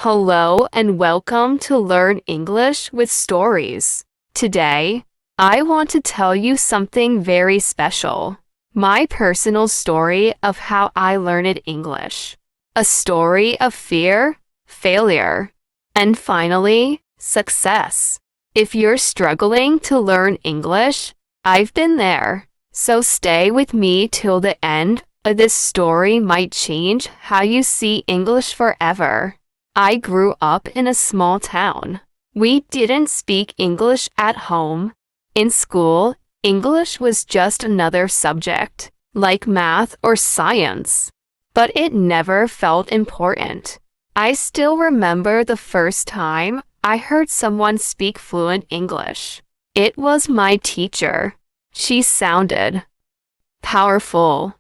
Hello and welcome to Learn English with Stories. Today, I want to tell you something very special. My personal story of how I learned English. A story of fear, failure, and finally, success. If you're struggling to learn English, I've been there. So stay with me till the end. This story might change how you see English forever. I grew up in a small town. We didn't speak English at home. In school, English was just another subject, like math or science. But it never felt important. I still remember the first time I heard someone speak fluent English. It was my teacher. She sounded powerful,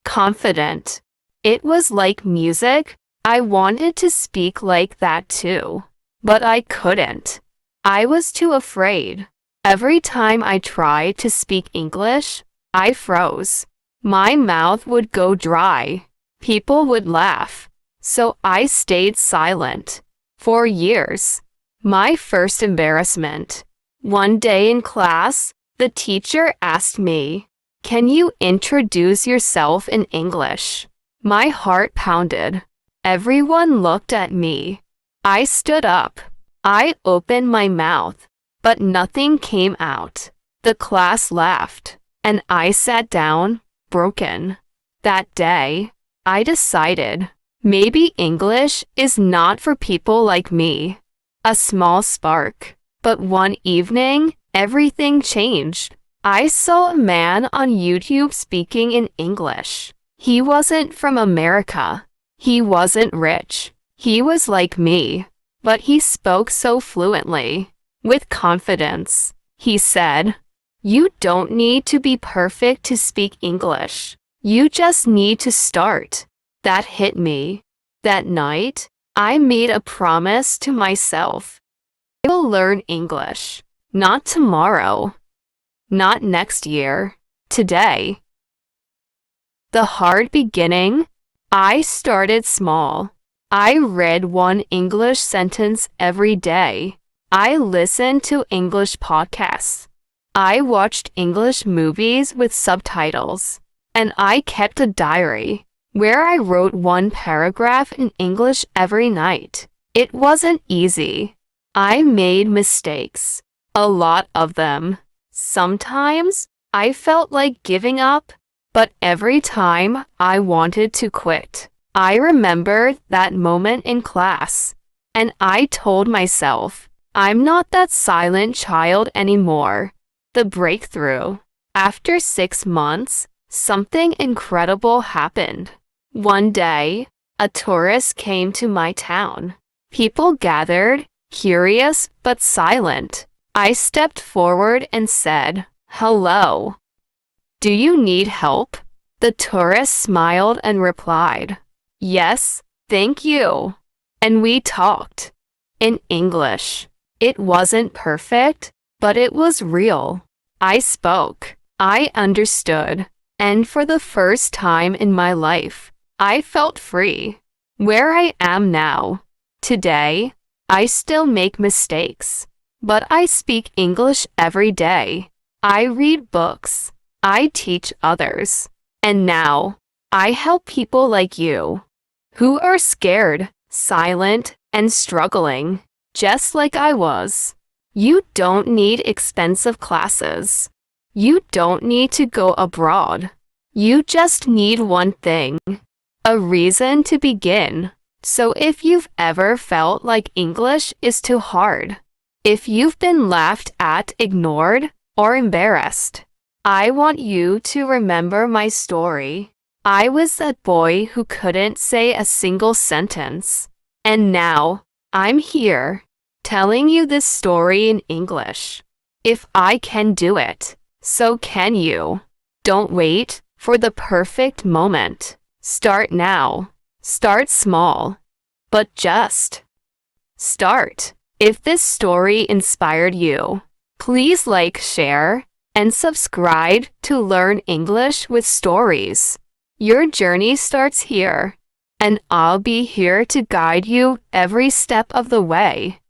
confident. It was like music. I wanted to speak like that too, but I couldn't. I was too afraid. Every time I tried to speak English, I froze. My mouth would go dry. People would laugh. So I stayed silent. For years. My first embarrassment. One day in class, the teacher asked me, "Can you introduce yourself in English?" My heart pounded. Everyone looked at me. I stood up. I opened my mouth, but nothing came out. The class laughed, and I sat down, broken. That day, I decided, maybe English is not for people like me. A small spark. But one evening, everything changed. I saw a man on YouTube speaking in English. He wasn't from America. He wasn't rich. He was like me, but he spoke so fluently, with confidence. He said, "You don't need to be perfect to speak English. You just need to start." That hit me. That night, I made a promise to myself. I will learn English. Not tomorrow. Not next year. Today. The hard beginning. I started small. I read one English sentence every day. I listened to English podcasts. I watched English movies with subtitles. And I kept a diary where I wrote one paragraph in English every night. It wasn't easy. I made mistakes. A lot of them. Sometimes I felt like giving up. But every time I wanted to quit, I remembered that moment in class. And I told myself, I'm not that silent child anymore. The breakthrough. After 6 months, something incredible happened. One day, a tourist came to my town. People gathered, curious but silent. I stepped forward and said, "Hello. Do you need help?" The tourist smiled and replied, "Yes, thank you." And we talked. In English. It wasn't perfect, but it was real. I spoke. I understood. And for the first time in my life, I felt free. Where I am now. Today, I still make mistakes. But I speak English every day. I read books. I teach others. And now, I help people like you, who are scared, silent, and struggling, just like I was. You don't need expensive classes. You don't need to go abroad. You just need one thing, a reason to begin. So if you've ever felt like English is too hard, if you've been laughed at, ignored, or embarrassed, I want you to remember my story. I was that boy who couldn't say a single sentence. And now, I'm here, telling you this story in English. If I can do it, so can you. Don't wait for the perfect moment. Start now. Start small. But just start. If this story inspired you, please like, share, and subscribe to Learn English with Stories. Your journey starts here. and I'll be here to guide you every step of the way.